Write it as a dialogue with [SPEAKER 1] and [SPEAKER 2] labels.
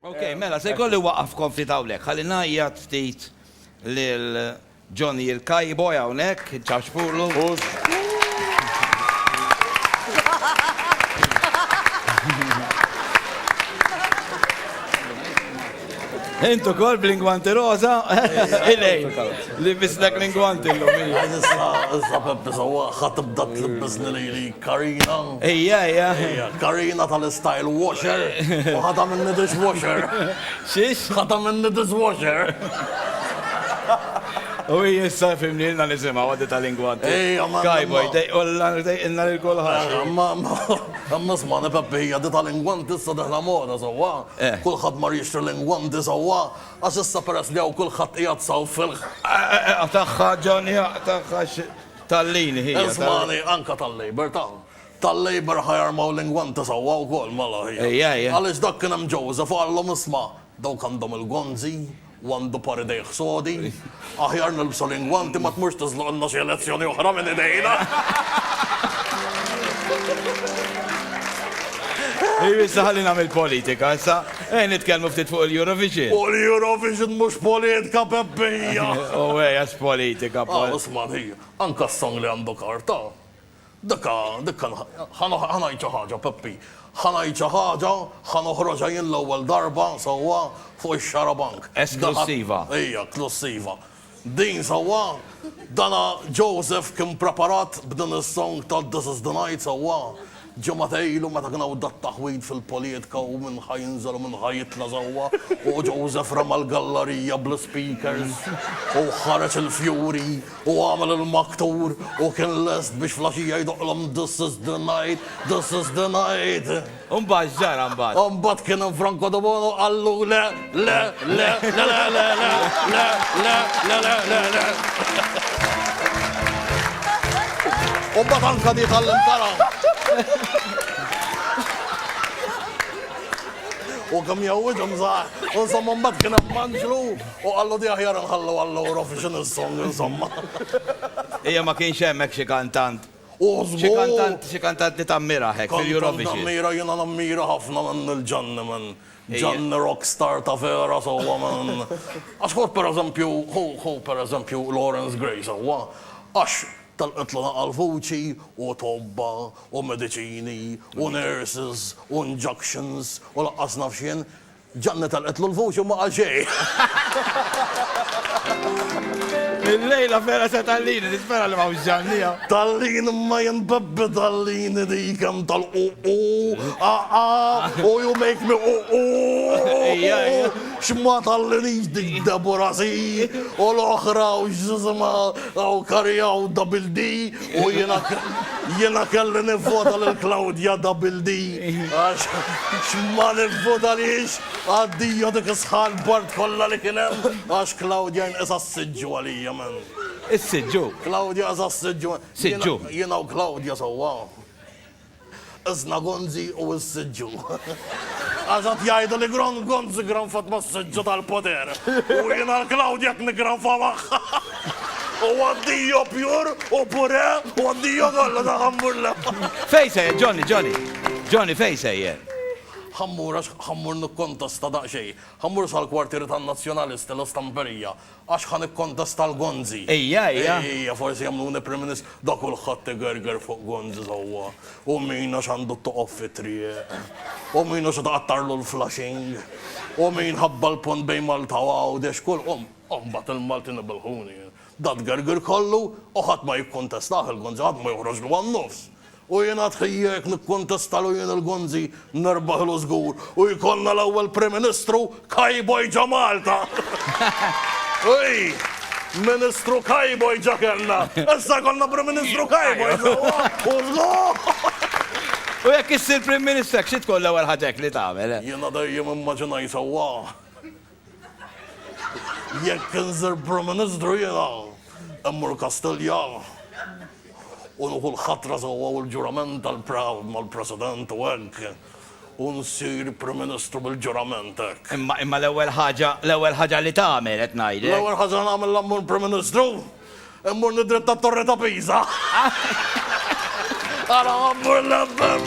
[SPEAKER 1] Ok, mela, se kolli waqaf konfli tawlek, ħalli najjat ftit lil Johnny il-Kajboy hawnhekk, ċaċpurlu. Intu kol bl-ingwanti roza, il-lejn, li bislek l-ingwanti l-lum.
[SPEAKER 2] Issa Peppi sawa ħatibda tlibbizni li Karina.
[SPEAKER 1] Ejja.
[SPEAKER 2] Karina tal-style washer. U ħata minni dishwasher.
[SPEAKER 1] Xiex?
[SPEAKER 2] ħata minni dishwasher.
[SPEAKER 1] U jissa fimni l-na nisimaw għaddi tal-ingwanti.
[SPEAKER 2] Ejja, ma-
[SPEAKER 1] Kajboy, inna l-kolħax.
[SPEAKER 2] Amma smani Peppi hija di tal-ingwanti issa deħla moda sawa. Kulħadd mar jixtri l-ingwanti sawa. Għax issa peress li hawn kulħadd qiegħed saw fil-ħ.
[SPEAKER 1] Taħħa Johnny, taħħa tal-lini hija.
[SPEAKER 2] Ismani anka tal-Labor tal-Labor ħajarmaw l-ingwanti sawa wkoll mala hija.
[SPEAKER 1] Ejja.
[SPEAKER 2] Għaliex dak kien hemm Joseph għallhom isma' dawk għandhom il-gonzi u għandu pari dejħ sodi, aħjar nilbsu l-ingwanti ma tmurx tiżluq għandna xi elezzjoni oħra minn idejna.
[SPEAKER 1] Issa ħalli nagħmel politika, issa nitkellmu ftit fuq il-Eurovision.
[SPEAKER 2] U l-Eurovision mhux politika Peppija.
[SPEAKER 1] U għax politika.
[SPEAKER 2] Isma' hija, anka s-song li għandu karta. Dikkan ħanajċa ħaġa Peppi. ħanajċa ħaġa, ħanoħroġa jien l-ewwel darba sewwa fuq ix-xarabank.
[SPEAKER 1] Esklusiva.
[SPEAKER 2] Ejja, esklusiva. Din sewwa dana Joseph kien preparat b'din is-song ta' This is the Night sewwa. Ġematejlu meta kien hawn dat taħwid fil-politika u minn ħajinżel u minn ħajitla sewwa u Joseph rama l-gallerija bl-speakers u ħareġ il-fjuri u għamel il-maktur u kien lest biex flaxija jdoqlhom This is the night, this is the night.
[SPEAKER 1] Umbagħad ġara mbagħad.
[SPEAKER 2] Mbagħad kien hemm Franco De Bono għallu le. U mbagħad anka di tal-impara. U kam jawġom zaħ, u insomma mbagħad kien hemm Manġlu u għallu di aħjar nħallu għallu Eurovision is-song insomma.
[SPEAKER 1] Ejja ma kienx hemmhekk xi kantant. Xi kantant li tammira hekk fil-Eurovision.
[SPEAKER 2] Tammira jiena nammira ħafna minn il-Gianni minn Gianni rockstar ta' vera sewwa minn. Għax per eżempju Lawrence Gray sewwa. Għax tal-qitlu naqal vuċi u tobba u mediċini u nurses u injections u laqqas naf xien. Gianni tal-qitlu l-vuċi u ma qal xejn.
[SPEAKER 1] Il-lejla vera se tal-lini, nispera li ma' Gianni.
[SPEAKER 2] Tal-lini ma jenbebbi tal-lini di kem tal-u-u, you make me u-u. Xma tal-lini dik Deborasi u l-oħra u ġizma u karja u Double D u jena kelli nivvota l-Claudia Double D. Xma nivvota liġ għaddija dik isħal bart kolla li kienem għax Claudia jnqisa s-sidġu għalija man.
[SPEAKER 1] Is-sidġu?
[SPEAKER 2] Claudia għasa s-sidġu.
[SPEAKER 1] Sidġu?
[SPEAKER 2] Jena u Claudia sewwa. Izna Gonzi u s-sidġu. Għazat jajdu li Gonzi gran Fatma s-sidġu tal-poter. U jena l-Claudia kni gran famaħ. U għaddijo pjur u pure u għaddijo kolla ta' ħammurla.
[SPEAKER 1] Fej sejjer, Johnny, fej sejjer?
[SPEAKER 2] ħammur nikkontesta daqxej. Ħammur sal-kwartieri tan-Nazzjonalisti l-Istamperija għax ħan nikkontesta l-Gonzi.
[SPEAKER 1] Ejja.
[SPEAKER 2] Forsi jagħmluni Prim Ministru da kulħadd igerger fuq Gonzi sewwa. U min għax għandu toqof fit-triq. U min għax taqattarlu l-flashing. U min ħabba l-pont bejn Malta u Għawdex kull mbagħad il-Malti nibilħuni. Dat gerger kollu u ħadd ma jikkontestaħ il-Gonzi, ħadd ma joħroġ lu għan-nofs. U jena tħijjek nikkontestalu jena l-Gonzi nerbaħ l-żgur u jkollna l-ewwel Prim Ministru Kajboy ġa Malta. Uj, Ministru Kajboy ġa kellna. Issa konna Prim Ministru Kajboy.
[SPEAKER 1] U jekk issir Prim Ministru, xi tkun l-ewwel ħaġek li tagħmel?
[SPEAKER 2] Jena dejjem immaġinaj sewwa. Jekk inżir Prim Ministru jena immur Kastilja. U nħu l-ħatra sewwa u l-ġurament tal-Proud mal-President u hekk. U nsir Prim Ministru bil-ġurament hekk.
[SPEAKER 1] Imma l-ewwel ħaġa li tagħmel qed ngħidlek.
[SPEAKER 2] L-ewwel ħaġa nagħmel l-ammur Prim Ministru, immur nidritt tat-Torre ta' Pisa. Ara ammur l-ammur.